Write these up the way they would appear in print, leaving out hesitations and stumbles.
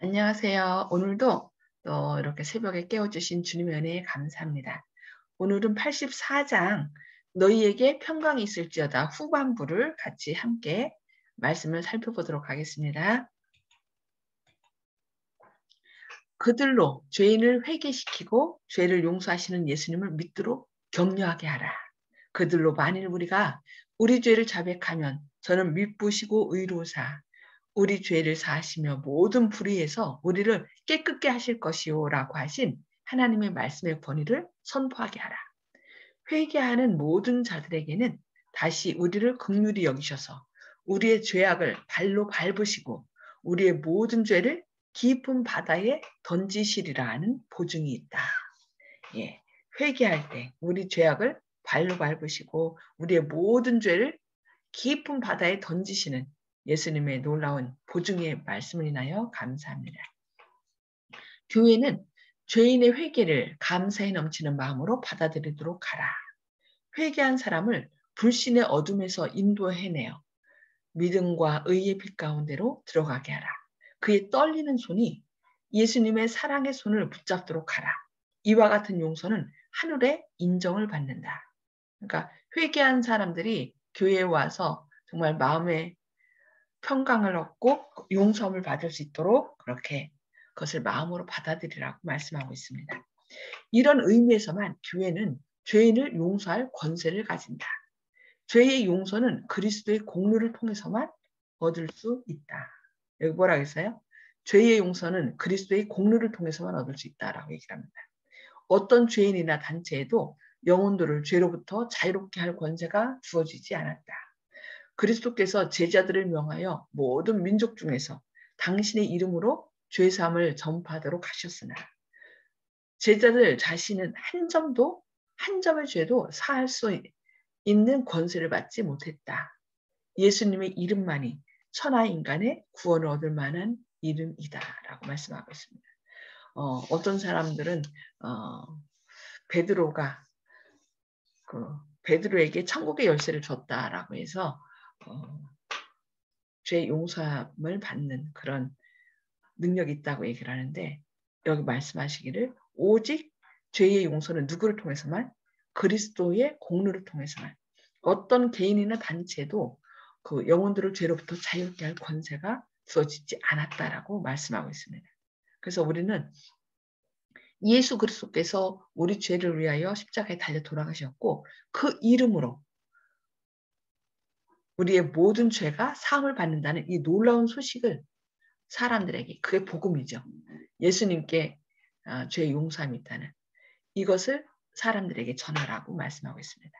안녕하세요. 오늘도 또 이렇게 새벽에 깨워주신 주님의 은혜에 감사합니다. 오늘은 84장 너희에게 평강이 있을지어다 후반부를 같이 함께 말씀을 살펴보도록 하겠습니다. 그들로 죄인을 회개시키고 죄를 용서하시는 예수님을 믿도록 격려하게 하라. 그들로 만일 우리가 우리 죄를 자백하면 저는 미쁘시고 의로우사 우리 죄를 사하시며 모든 불의에서 우리를 깨끗게 하실 것이요 라고 하신 하나님의 말씀의 권위를 선포하게 하라. 회개하는 모든 자들에게는 다시 우리를 긍휼히 여기셔서 우리의 죄악을 발로 밟으시고 우리의 모든 죄를 깊은 바다에 던지시리라 하는 보증이 있다. 예, 회개할 때 우리 죄악을 발로 밟으시고 우리의 모든 죄를 깊은 바다에 던지시는 예수님의 놀라운 보증의 말씀을 인하여 감사합니다. 교회는 죄인의 회개를 감사에 넘치는 마음으로 받아들이도록 하라. 회개한 사람을 불신의 어둠에서 인도해내어 믿음과 의의 빛 가운데로 들어가게 하라. 그의 떨리는 손이 예수님의 사랑의 손을 붙잡도록 하라. 이와 같은 용서는 하늘의 인정을 받는다. 그러니까 회개한 사람들이 교회에 와서 정말 마음의 평강을 얻고 용서함을 받을 수 있도록 그렇게 그것을 마음으로 받아들이라고 말씀하고 있습니다. 이런 의미에서만 교회는 죄인을 용서할 권세를 가진다. 죄의 용서는 그리스도의 공로를 통해서만 얻을 수 있다. 여기 뭐라고 했어요? 죄의 용서는 그리스도의 공로를 통해서만 얻을 수 있다라고 얘기를 합니다. 어떤 죄인이나 단체에도 영혼들을 죄로부터 자유롭게 할 권세가 주어지지 않았다. 그리스도께서 제자들을 명하여 모든 민족 중에서 당신의 이름으로 죄사함을 전파하도록 하셨으나 제자들 자신은 한 점의 죄도 사할 수 있는 권세를 받지 못했다. 예수님의 이름만이 천하 인간의 구원을 얻을 만한 이름이다라고 말씀하고 있습니다. 어떤 사람들은 베드로가 베드로에게 천국의 열쇠를 줬다라고 해서 죄 용서함을 받는 그런 능력이 있다고 얘기를 하는데 여기 말씀하시기를 오직 죄의 용서는 누구를 통해서만? 그리스도의 공로를 통해서만. 어떤 개인이나 단체도 그 영혼들을 죄로부터 자유롭게 할 권세가 주어지지 않았다라고 말씀하고 있습니다. 그래서 우리는 예수 그리스도께서 우리 죄를 위하여 십자가에 달려 돌아가셨고 그 이름으로 우리의 모든 죄가 사함을 받는다는 이 놀라운 소식을 사람들에게 그게 복음이죠. 예수님께 죄 용서함이 있다는 이것을 사람들에게 전하라고 말씀하고 있습니다.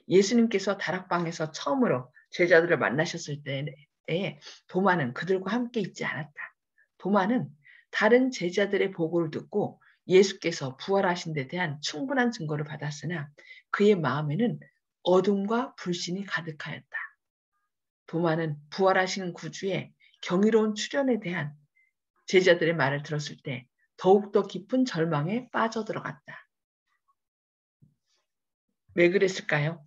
예수님께서 다락방에서 처음으로 제자들을 만나셨을 때에 도마는 그들과 함께 있지 않았다. 도마는 다른 제자들의 보고를 듣고 예수께서 부활하신 데 대한 충분한 증거를 받았으나 그의 마음에는 어둠과 불신이 가득하였다. 도마는 부활하신 구주의 경이로운 출현에 대한 제자들의 말을 들었을 때 더욱더 깊은 절망에 빠져들어갔다. 왜 그랬을까요?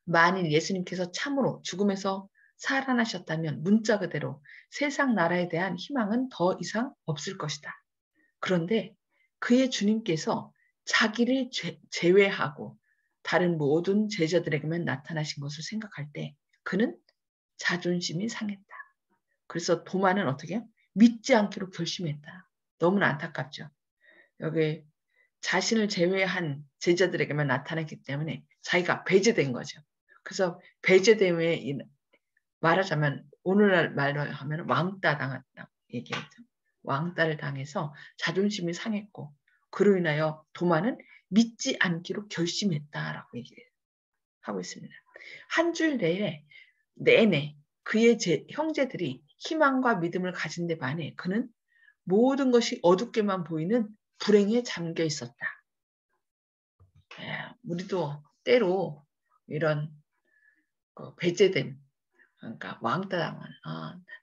만일 예수님께서 참으로 죽음에서 살아나셨다면 문자 그대로 세상 나라에 대한 희망은 더 이상 없을 것이다. 그런데 그의 주님께서 자기를 제외하고 다른 모든 제자들에게만 나타나신 것을 생각할 때 그는 자존심이 상했다. 그래서 도마는 어떻게 해요? 믿지 않기로 결심했다. 너무나 안타깝죠. 여기 자신을 제외한 제자들에게만 나타났기 때문에 자기가 배제된 거죠. 그래서 배제됨에 말하자면 오늘날 말로 하면 왕따 당했다고 얘기했죠. 왕따를 당해서 자존심이 상했고 그로 인하여 도마는 믿지 않기로 결심했다라고 얘기하고 있습니다. 한 줄 내내 그의 형제들이 희망과 믿음을 가진 데 반해 그는 모든 것이 어둡게만 보이는 불행에 잠겨 있었다. 우리도 때로 이런 배제됨, 그러니까 왕따당한,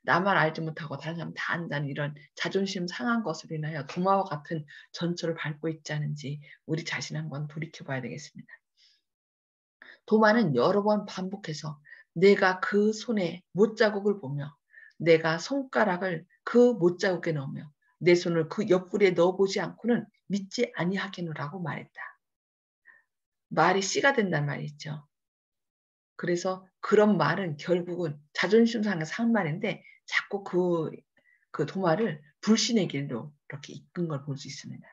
나만 알지 못하고 다른 사람 다 안다는 이런 자존심 상한 것으로 인하여 도마와 같은 전철을 밟고 있지 않은지 우리 자신 한번 돌이켜봐야 되겠습니다. 도마는 여러 번 반복해서 내가 그 손에 못자국을 보며 내가 손가락을 그 못자국에 넣으며 내 손을 그 옆구리에 넣어보지 않고는 믿지 아니하겠노라고 말했다. 말이 씨가 된단 말이 있죠. 그래서 그런 말은 결국은 자존심 상해서 한 말인데 자꾸 그 도마를 불신의 길로 이렇게 이끈 걸 볼 수 있습니다.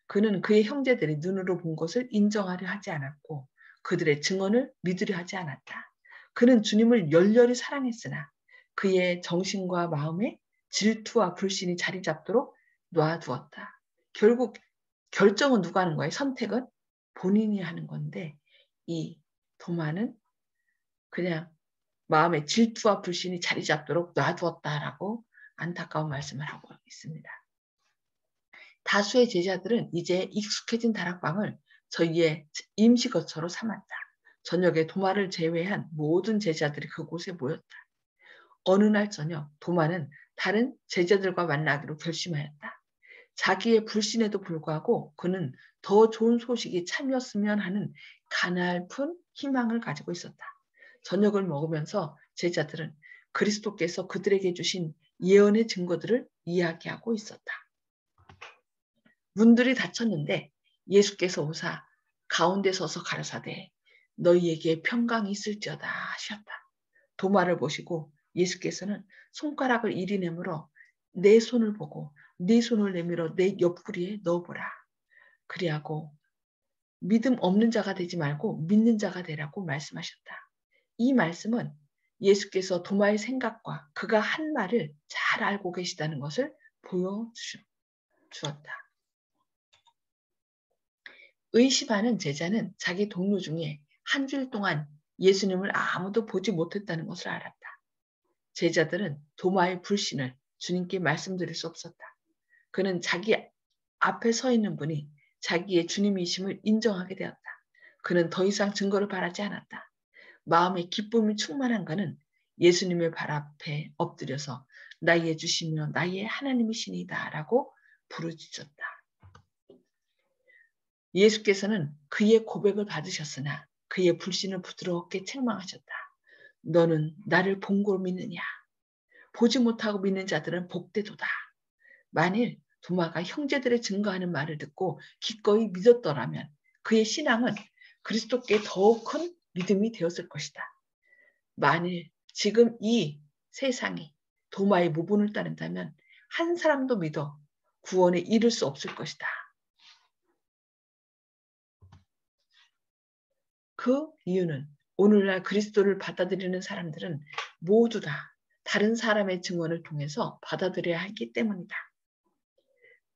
그는 그의 형제들이 눈으로 본 것을 인정하려 하지 않았고 그들의 증언을 믿으려 하지 않았다. 그는 주님을 열렬히 사랑했으나 그의 정신과 마음에 질투와 불신이 자리 잡도록 놔두었다. 결국 결정은 누가 하는 거예요? 선택은 본인이 하는 건데 이 도마는 그냥 마음에 질투와 불신이 자리 잡도록 놔두었다라고 안타까운 말씀을 하고 있습니다. 다수의 제자들은 이제 익숙해진 다락방을 저희의 임시거처로 삼았다. 저녁에 도마를 제외한 모든 제자들이 그곳에 모였다. 어느 날 저녁 도마는 다른 제자들과 만나기로 결심하였다. 자기의 불신에도 불구하고 그는 더 좋은 소식이 참이었으면 하는 가냘픈 희망을 가지고 있었다. 저녁을 먹으면서 제자들은 그리스도께서 그들에게 주신 예언의 증거들을 이야기하고 있었다. 문들이 닫혔는데 예수께서 오사 가운데 서서 가라사대 너희에게 평강이 있을지어다 하셨다. 도마를 보시고 예수께서는 손가락을 이리 내밀어 내 손을 보고 네 손을 내밀어 내 옆구리에 넣어보라. 그리하고 믿음 없는 자가 되지 말고 믿는 자가 되라고 말씀하셨다. 이 말씀은 예수께서 도마의 생각과 그가 한 말을 잘 알고 계시다는 것을 보여주었다. 의심하는 제자는 자기 동료 중에 한 주일 동안 예수님을 아무도 보지 못했다는 것을 알았다. 제자들은 도마의 불신을 주님께 말씀드릴 수 없었다. 그는 자기 앞에 서 있는 분이 자기의 주님이심을 인정하게 되었다. 그는 더 이상 증거를 바라지 않았다. 마음의 기쁨이 충만한 그는 예수님의 발 앞에 엎드려서 나의 주시며 나의 하나님이시니다 라고 부르짖었다. 예수께서는 그의 고백을 받으셨으나 그의 불신을 부드럽게 책망하셨다. 너는 나를 본고로 믿느냐? 보지 못하고 믿는 자들은 복되도다. 만일 도마가 형제들의 증거하는 말을 듣고 기꺼이 믿었더라면 그의 신앙은 그리스도께 더욱 큰 믿음이 되었을 것이다. 만일 지금 이 세상이 도마의 모본을 따른다면 한 사람도 믿어 구원에 이를 수 없을 것이다. 그 이유는 오늘날 그리스도를 받아들이는 사람들은 모두 다 다른 사람의 증언을 통해서 받아들여야 하기 때문이다.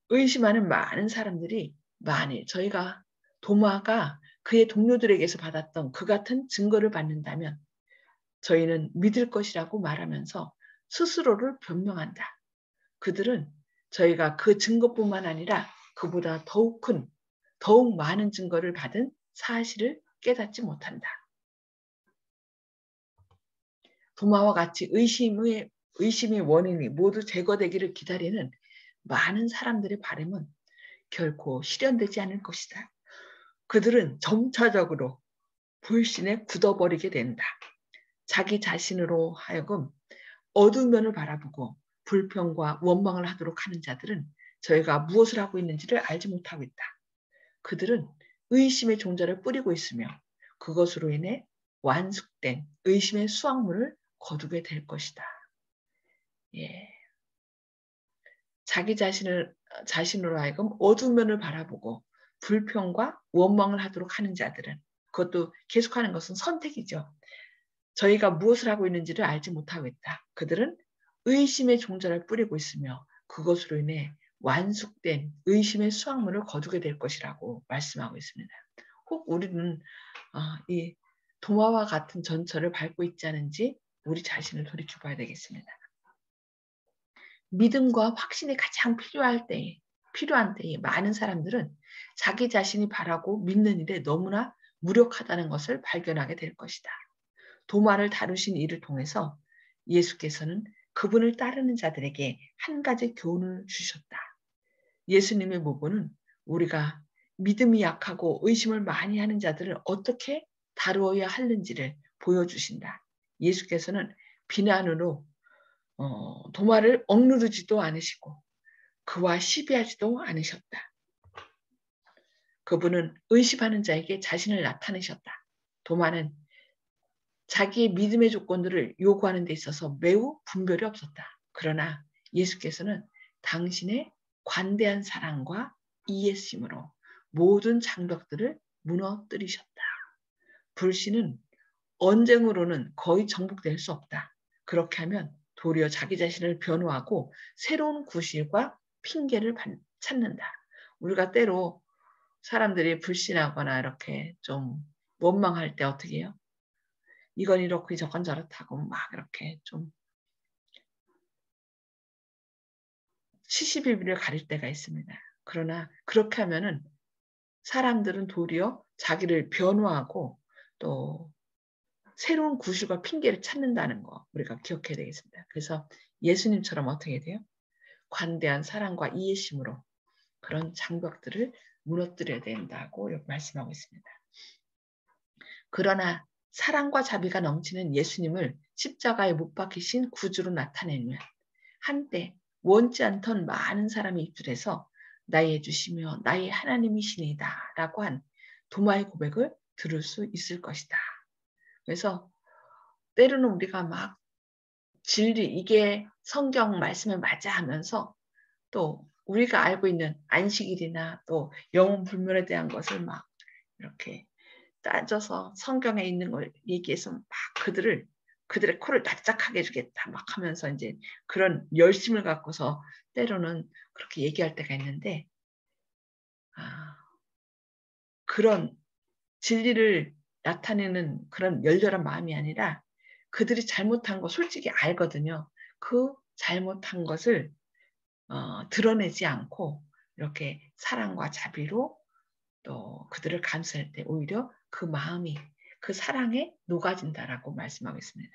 의심하는 많은 사람들이 만일 저희가 도마가 그의 동료들에게서 받았던 그 같은 증거를 받는다면 저희는 믿을 것이라고 말하면서 스스로를 변명한다. 그들은 저희가 그 증거뿐만 아니라 그보다 더욱 많은 증거를 받은 사실을 깨닫지 못한다. 도마와 같이 의심의 원인이 모두 제거되기를 기다리는 많은 사람들의 바람은 결코 실현되지 않을 것이다. 그들은 점차적으로 불신에 굳어버리게 된다. 자기 자신으로 하여금 어두운 면을 바라보고 불평과 원망을 하도록 하는 자들은 저희가 무엇을 하고 있는지를 알지 못하고 있다. 그들은 의심의 종자를 뿌리고 있으며 그것으로 인해 완숙된 의심의 수확물을 거두게 될 것이다. 예. 자기 자신으로 하여금 어두운 면을 바라보고 불평과 원망을 하도록 하는 자들은 그것도 계속하는 것은 선택이죠. 저희가 무엇을 하고 있는지를 알지 못하고 있다. 그들은 의심의 종자를 뿌리고 있으며 그것으로 인해 완숙된 의심의 수확물을 거두게 될 것이라고 말씀하고 있습니다. 혹 우리는 이 도마와 같은 전철을 밟고 있지 않은지 우리 자신을 돌이켜봐야 되겠습니다. 믿음과 확신이 가장 필요한 때에 많은 사람들은 자기 자신이 바라고 믿는 일에 너무나 무력하다는 것을 발견하게 될 것이다. 도마를 다루신 일을 통해서 예수께서는 그분을 따르는 자들에게 한 가지 교훈을 주셨다. 예수님의 모본은 우리가 믿음이 약하고 의심을 많이 하는 자들을 어떻게 다루어야 하는지를 보여주신다. 예수께서는 비난으로 도마를 억누르지도 않으시고 그와 시비하지도 않으셨다. 그분은 의심하는 자에게 자신을 나타내셨다. 도마는 자기의 믿음의 조건들을 요구하는 데 있어서 매우 분별이 없었다. 그러나 예수께서는 당신의 관대한 사랑과 이해심으로 모든 장벽들을 무너뜨리셨다. 불신은 언쟁으로는 거의 정복될 수 없다. 그렇게 하면 도리어 자기 자신을 변호하고 새로운 구실과 핑계를 찾는다. 우리가 때로 사람들이 불신하거나 이렇게 좀 원망할 때 어떻게 해요? 이건 이렇고 저건 저렇다고 막 이렇게 좀 시시비비를 가릴 때가 있습니다. 그러나 그렇게 하면은 사람들은 도리어 자기를 변호하고 또 새로운 구실과 핑계를 찾는다는 거 우리가 기억해야 되겠습니다. 그래서 예수님처럼 어떻게 돼요? 관대한 사랑과 이해심으로 그런 장벽들을 무너뜨려야 된다고 이렇게 말씀하고 있습니다. 그러나 사랑과 자비가 넘치는 예수님을 십자가에 못 박히신 구주로 나타내면 한때 원치 않던 많은 사람이 입술에서 나의 주시며 나의 하나님이시니다 라고 한 도마의 고백을 들을 수 있을 것이다. 그래서 때로는 우리가 막 진리 이게 성경 말씀에 맞아 하면서 또 우리가 알고 있는 안식일이나 또 영혼 불멸에 대한 것을 막 이렇게 따져서 성경에 있는 걸 얘기해서 막 그들의 코를 납작하게 해주겠다 막 하면서 이제 그런 열심을 갖고서 때로는 그렇게 얘기할 때가 있는데 그런 진리를 나타내는 그런 열렬한 마음이 아니라 그들이 잘못한 거 솔직히 알거든요. 그 잘못한 것을 드러내지 않고 이렇게 사랑과 자비로 또 그들을 감쌀 때 오히려 그 마음이 그 사랑에 녹아진다라고 말씀하고 있습니다.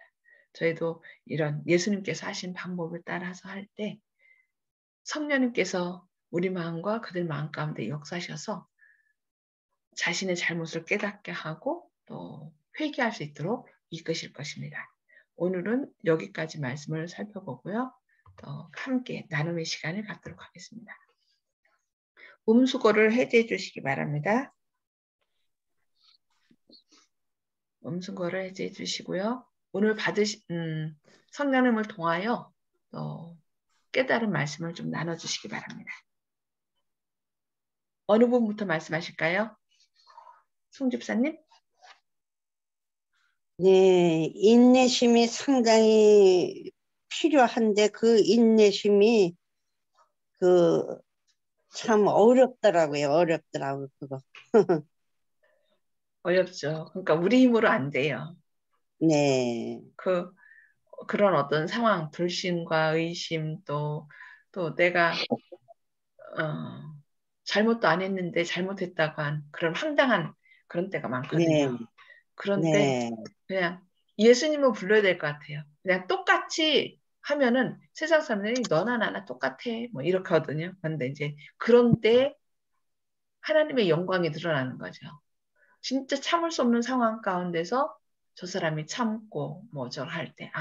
저희도 이런 예수님께서 하신 방법을 따라서 할 때 성령님께서 우리 마음과 그들 마음 가운데 역사하셔서 자신의 잘못을 깨닫게 하고 또 회개할 수 있도록 이끄실 것입니다. 오늘은 여기까지 말씀을 살펴보고요. 또 함께 나눔의 시간을 갖도록 하겠습니다. 음수거를 해제해 주시기 바랍니다. 음수거를 해제해 주시고요. 오늘 받으신 성령님을 통하여 깨달은 말씀을 좀 나눠주시기 바랍니다. 어느 분부터 말씀하실까요? 송 집사님? 네, 인내심이 상당히 필요한데 그 인내심이 참 어렵더라고요, 그거. 어렵죠. 그러니까 우리 힘으로 안 돼요. 네. 그런 어떤 상황, 불신과 의심, 또 내가, 잘못도 안 했는데 잘못했다고 한 그런 황당한 그런 때가 네, 많거든요. 그런데 네, 그냥 예수님을 불러야 될 것 같아요. 그냥 똑같이 하면은 세상 사람들이 너나 나나 똑같아. 뭐 이렇게 하거든요. 그런데 이제 그런 때 하나님의 영광이 드러나는 거죠. 진짜 참을 수 없는 상황 가운데서 저 사람이 참고 뭐 저를 할 때,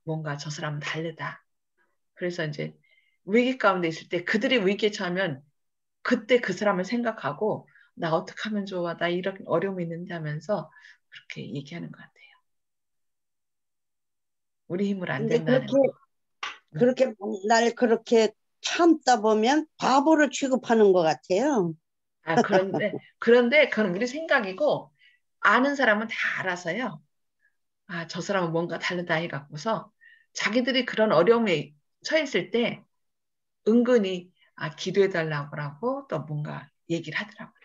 뭔가 저 사람은 다르다. 그래서 이제 위기 가운데 있을 때 그들이 위기에 처하면 그때 그 사람을 생각하고 나 어떻게 하면 좋아? 나 이런 어려움이 있는데 하면서 그렇게 얘기하는 것 같아요. 우리 힘으로 안 근데 된다는 거. 그렇게 날 그렇게 참다 보면 바보를 취급하는 것 같아요. 그런데 그건 우리 생각이고 아는 사람은 다 알아서요. 저 사람은 뭔가 다르다 해갖고서 자기들이 그런 어려움에 처했을 때 은근히 기도해달라고 하고 또 뭔가 얘기를 하더라고요.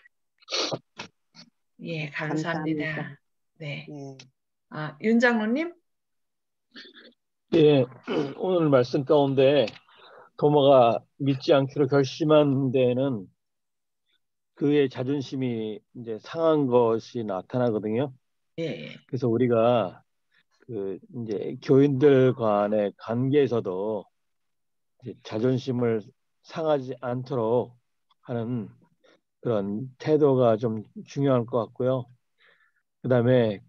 예, 감사합니다. 감사합니다. 네. 네. 윤 장로님? 예, 오늘 말씀 가운데 도마가 믿지 않기로 결심한 데에는 그의 자존심이 이제 상한 것이 나타나거든요. 예, 그래서 우리가 이제 교인들 간의 관계에서도 이제 자존심을 상하지 않도록 하는 그런 태도가 좀 중요할 것 같고요. 그다음에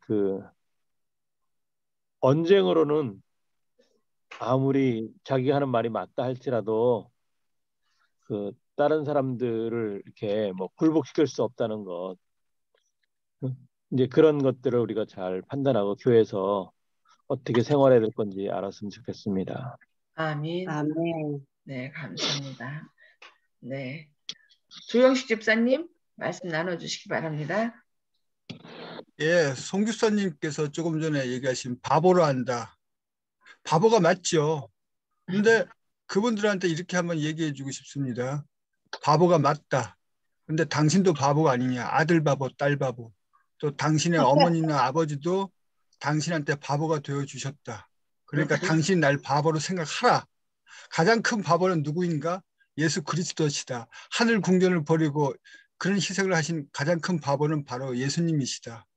언쟁으로는 아무리 자기가 하는 말이 맞다 할지라도 그 다른 사람들을 이렇게 뭐 굴복시킬 수 없다는 것. 이제 그런 것들을 우리가 잘 판단하고 교회에서 어떻게 생활해야 될 건지 알았으면 좋겠습니다. 아멘. 아멘. 네, 감사합니다. 네. 조영식 집사님, 말씀 나눠주시기 바랍니다. 예, 송 교사님께서 조금 전에 얘기하신 바보로 한다. 바보가 맞죠. 근데 그분들한테 이렇게 한번 얘기해 주고 싶습니다. 바보가 맞다. 근데 당신도 바보가 아니냐. 아들 바보, 딸 바보. 또 당신의 어머니나 아버지도 당신한테 바보가 되어 주셨다. 그러니까 당신 날 바보로 생각하라. 가장 큰 바보는 누구인가? 예수 그리스도시다. 하늘 궁전을 버리고 그런 희생을 하신 가장 큰 바보는 바로 예수님이시다.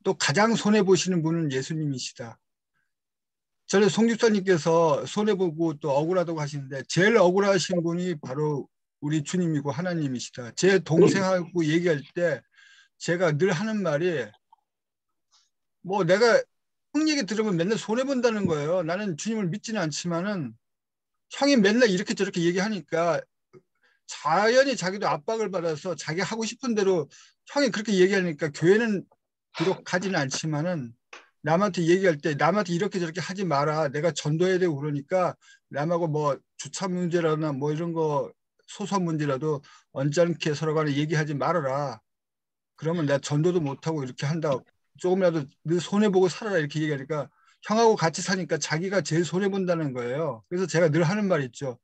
또 가장 손해보시는 분은 예수님이시다. 저는 송 집사님께서 손해보고 또 억울하다고 하시는데 제일 억울하신 분이 바로 우리 주님이고 하나님이시다. 제 동생하고 얘기할 때 제가 늘 하는 말이 뭐 내가 형 얘기 들으면 맨날 손해본다는 거예요. 나는 주님을 믿지는 않지만은 형이 맨날 이렇게 저렇게 얘기하니까 자연히 자기도 압박을 받아서 자기 하고 싶은 대로 형이 그렇게 얘기하니까 교회는 비록 가지는 않지만은 남한테 얘기할 때 남한테 이렇게 저렇게 하지 마라. 내가 전도해야 되고 그러니까 남하고 뭐 주차 문제라나 뭐 이런 거 소소한 문제라도 언짢게 서로 간에 얘기하지 말아라. 그러면 내가 전도도 못하고 이렇게 한다. 조금이라도 늘 손해보고 살아라 이렇게 얘기하니까 형하고 같이 사니까 자기가 제일 손해본다는 거예요. 그래서 제가 늘 하는 말이 있죠.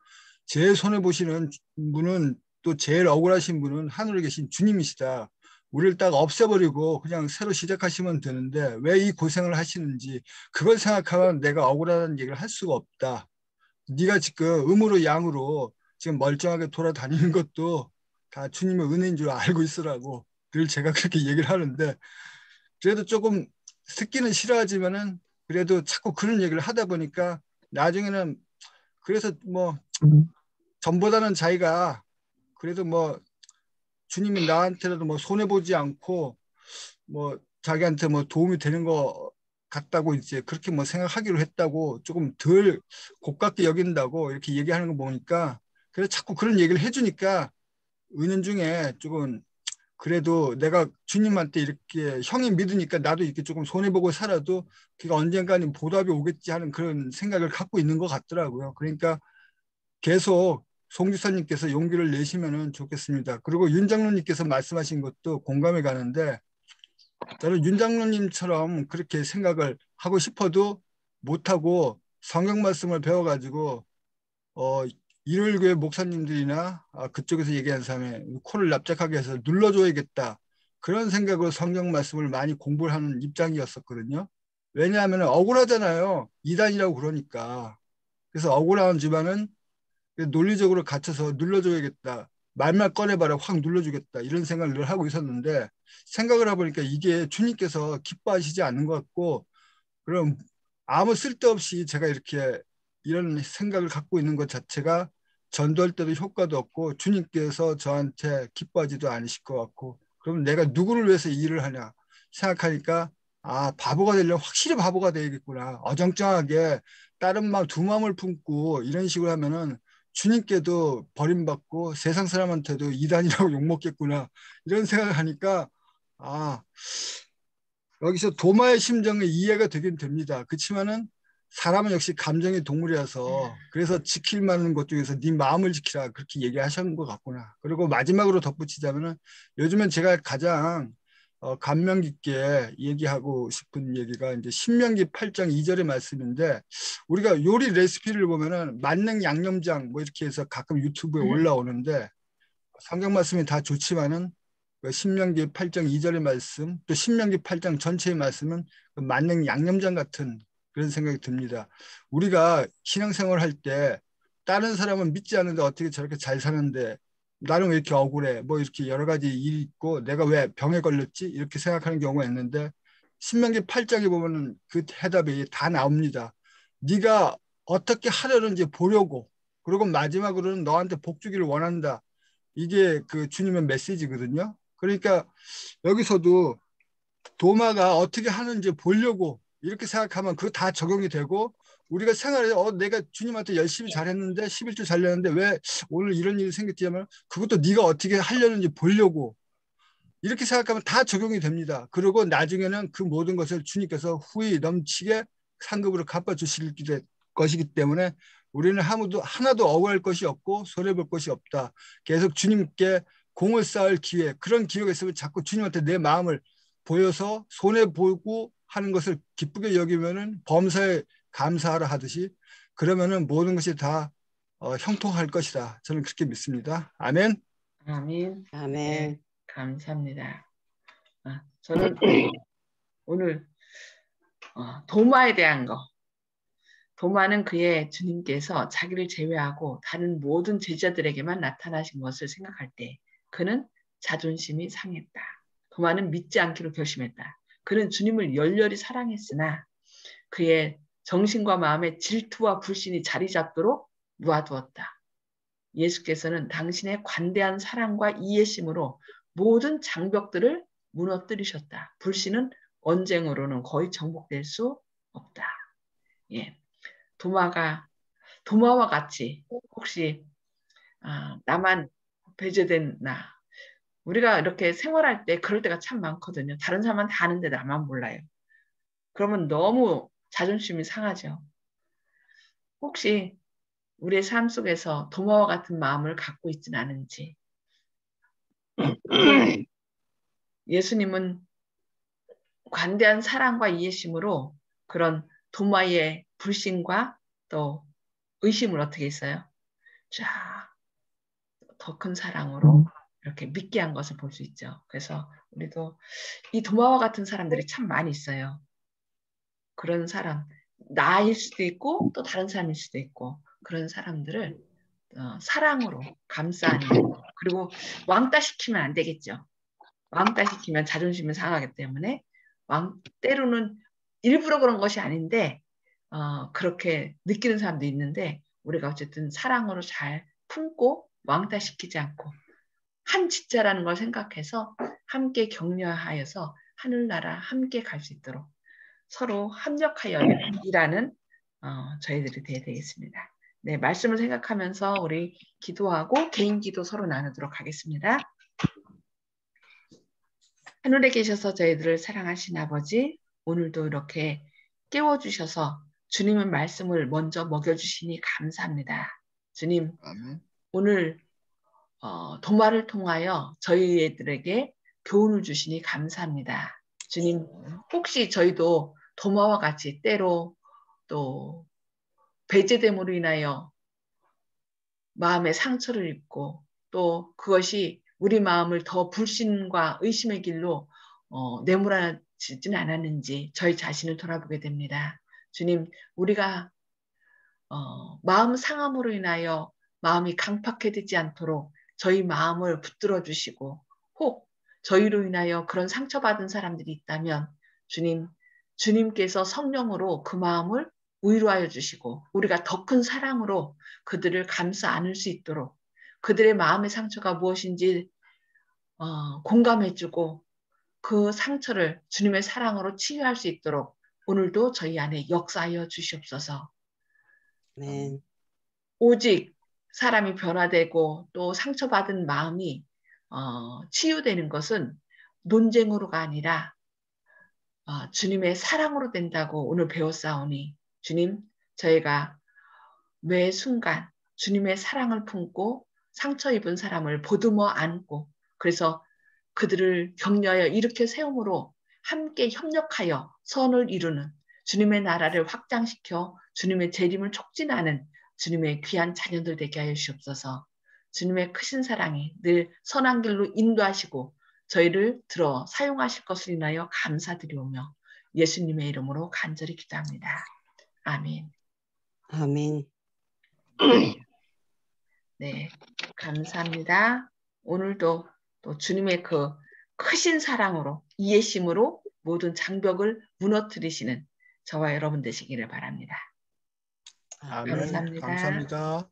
제일 손해보시는 분은 또 제일 억울하신 분은 하늘에 계신 주님이시다. 우리를 딱 없애버리고 그냥 새로 시작하시면 되는데 왜 이 고생을 하시는지 그걸 생각하면 내가 억울하다는 얘기를 할 수가 없다. 네가 지금 음으로 양으로 지금 멀쩡하게 돌아다니는 것도 다 주님의 은혜인 줄 알고 있으라고 늘 제가 그렇게 얘기를 하는데 그래도 조금 듣기는 싫어하지만은 그래도 자꾸 그런 얘기를 하다 보니까 나중에는 그래서 뭐 전보다는 자기가 그래도 뭐 주님이 나한테라도 뭐 손해보지 않고 뭐 자기한테 뭐 도움이 되는 거 같다고 이제 그렇게 뭐 생각하기로 했다고 조금 덜 고깝게 여긴다고 이렇게 얘기하는 거 보니까 그래서 자꾸 그런 얘기를 해주니까 은연중에 조금 그래도 내가 주님한테 이렇게 형이 믿으니까 나도 이렇게 조금 손해보고 살아도 그가 언젠가는 보답이 오겠지 하는 그런 생각을 갖고 있는 것 같더라고요. 그러니까 계속 송 지사님께서 용기를 내시면 좋겠습니다. 그리고 윤 장로님께서 말씀하신 것도 공감이 가는데 저는 윤 장로님처럼 그렇게 생각을 하고 싶어도 못하고 성경 말씀을 배워가지고 일요일교회 목사님들이나 그쪽에서 얘기한 사람의 코를 납작하게 해서 눌러줘야겠다. 그런 생각으로 성경 말씀을 많이 공부를 하는 입장이었었거든요. 왜냐하면 억울하잖아요. 이단이라고 그러니까. 그래서 억울한 집안은 논리적으로 갇혀서 눌러줘야겠다. 말만 꺼내봐라 확 눌러주겠다. 이런 생각을 늘 하고 있었는데 생각을 해보니까 이게 주님께서 기뻐하시지 않는 것 같고 그럼 아무 쓸데없이 제가 이렇게 이런 생각을 갖고 있는 것 자체가 전도할 때도 효과도 없고 주님께서 저한테 기뻐하지도 않으실 것 같고 그럼 내가 누구를 위해서 일을 하냐 생각하니까 바보가 되려면 확실히 바보가 되겠구나. 어정쩡하게 다른 마음 두 마음을 품고 이런 식으로 하면은 주님께도 버림받고 세상 사람한테도 이단이라고 욕먹겠구나 이런 생각을 하니까 여기서 도마의 심정이 이해가 되긴 됩니다. 그렇지만은 사람은 역시 감정의 동물이라서 그래서 지킬 만한 것 중에서 네 마음을 지키라 그렇게 얘기하신 것 같구나. 그리고 마지막으로 덧붙이자면은 요즘엔 제가 가장 감명 깊게 얘기하고 싶은 얘기가 이제 신명기 8장 2절의 말씀인데 우리가 요리 레시피를 보면은 만능 양념장 뭐 이렇게 해서 가끔 유튜브에 올라오는데 성경 말씀이 다 좋지만은 신명기 8장 2절의 말씀 또 신명기 8장 전체의 말씀은 만능 양념장 같은 그런 생각이 듭니다. 우리가 신앙생활 할 때 다른 사람은 믿지 않는데 어떻게 저렇게 잘 사는데 나는 왜 이렇게 억울해 뭐 이렇게 여러 가지 일이 있고 내가 왜 병에 걸렸지 이렇게 생각하는 경우가 있는데 신명기 8장에 보면 그 해답이 다 나옵니다. 네가 어떻게 하려는지 보려고 그리고 마지막으로는 너한테 복 주기를 원한다. 이게 그 주님의 메시지거든요. 그러니까 여기서도 도마가 어떻게 하는지 보려고 이렇게 생각하면 그거 다 적용이 되고 우리가 생활에 내가 주님한테 열심히 잘했는데 11주 잘렸는데 왜 오늘 이런 일이 생겼지 하면 그것도 네가 어떻게 하려는지 보려고 이렇게 생각하면 다 적용이 됩니다. 그리고 나중에는 그 모든 것을 주님께서 후히 넘치게 상급으로 갚아주실 것이기 때문에 우리는 하나도 억울할 것이 없고 손해볼 것이 없다. 계속 주님께 공을 쌓을 기회, 그런 기회가 있으면 자꾸 주님한테 내 마음을 보여서 손해보고 하는 것을 기쁘게 여기면은 범사에 감사하라 하듯이 그러면은 모든 것이 다 형통할 것이다. 저는 그렇게 믿습니다. 아멘. 아멘. 아멘. 네, 감사합니다. 저는 오늘 도마에 대한 거. 도마는 그의 주님께서 자기를 제외하고 다른 모든 제자들에게만 나타나신 것을 생각할 때 그는 자존심이 상했다. 도마는 믿지 않기로 결심했다. 그는 주님을 열렬히 사랑했으나 그의 정신과 마음에 질투와 불신이 자리 잡도록 놓아두었다. 예수께서는 당신의 관대한 사랑과 이해심으로 모든 장벽들을 무너뜨리셨다. 불신은 언쟁으로는 거의 정복될 수 없다. 예, 도마와 같이 혹시 나만 배제된 나 우리가 이렇게 생활할 때 그럴 때가 참 많거든요. 다른 사람은 다 아는데 나만 몰라요. 그러면 너무 자존심이 상하죠. 혹시 우리의 삶 속에서 도마와 같은 마음을 갖고 있지는 않은지. 예수님은 관대한 사랑과 이해심으로 그런 도마의 불신과 또 의심을 어떻게 했어요? 자, 더 큰 사랑으로 이렇게 믿게 한 것을 볼 수 있죠. 그래서 우리도 이 도마와 같은 사람들이 참 많이 있어요. 그런 사람, 나일 수도 있고 또 다른 사람일 수도 있고 그런 사람들을 사랑으로 감싸는 그리고 왕따 시키면 안 되겠죠. 왕따 시키면 자존심이 상하기 때문에 때로는 일부러 그런 것이 아닌데 그렇게 느끼는 사람도 있는데 우리가 어쨌든 사랑으로 잘 품고 왕따 시키지 않고 한 지자라는 걸 생각해서 함께 격려하여서 하늘나라 함께 갈 수 있도록 서로 협력하여 일하는 저희들이 되어야 되겠습니다. 네, 말씀을 생각하면서 우리 기도하고 개인 기도 서로 나누도록 하겠습니다. 하늘에 계셔서 저희들을 사랑하신 아버지, 오늘도 이렇게 깨워주셔서 주님의 말씀을 먼저 먹여주시니 감사합니다. 주님, 아멘. 오늘 도마를 통하여 저희들에게 교훈을 주시니 감사합니다. 주님, 혹시 저희도 도마와 같이 때로 또 배제됨으로 인하여 마음의 상처를 입고 또 그것이 우리 마음을 더 불신과 의심의 길로 내몰아지지는 않았는지 저희 자신을 돌아보게 됩니다. 주님, 우리가 마음 상함으로 인하여 마음이 강팍해지지 않도록 저희 마음을 붙들어 주시고 혹 저희로 인하여 그런 상처받은 사람들이 있다면 주님께서 성령으로 그 마음을 위로하여 주시고 우리가 더 큰 사랑으로 그들을 감싸 안을 수 있도록 그들의 마음의 상처가 무엇인지 공감해주고 그 상처를 주님의 사랑으로 치유할 수 있도록 오늘도 저희 안에 역사하여 주시옵소서. 네. 오직 사람이 변화되고 또 상처받은 마음이 치유되는 것은 논쟁으로가 아니라 주님의 사랑으로 된다고 오늘 배웠사오니 주님, 저희가 매 순간 주님의 사랑을 품고 상처 입은 사람을 보듬어 안고 그래서 그들을 격려하여 일으켜 세움으로 함께 협력하여 선을 이루는 주님의 나라를 확장시켜 주님의 재림을 촉진하는 주님의 귀한 자녀들 되게 하여 주옵소서. 주님의 크신 사랑이 늘 선한 길로 인도하시고 저희를 들어 사용하실 것을 인하여 감사드리오며 예수님의 이름으로 간절히 기도합니다. 아멘. 아멘. 네, 감사합니다. 오늘도 또 주님의 그 크신 사랑으로 이해심으로 모든 장벽을 무너뜨리시는 저와 여러분 되시기를 바랍니다. 아멘. 감사합니다. 감사합니다.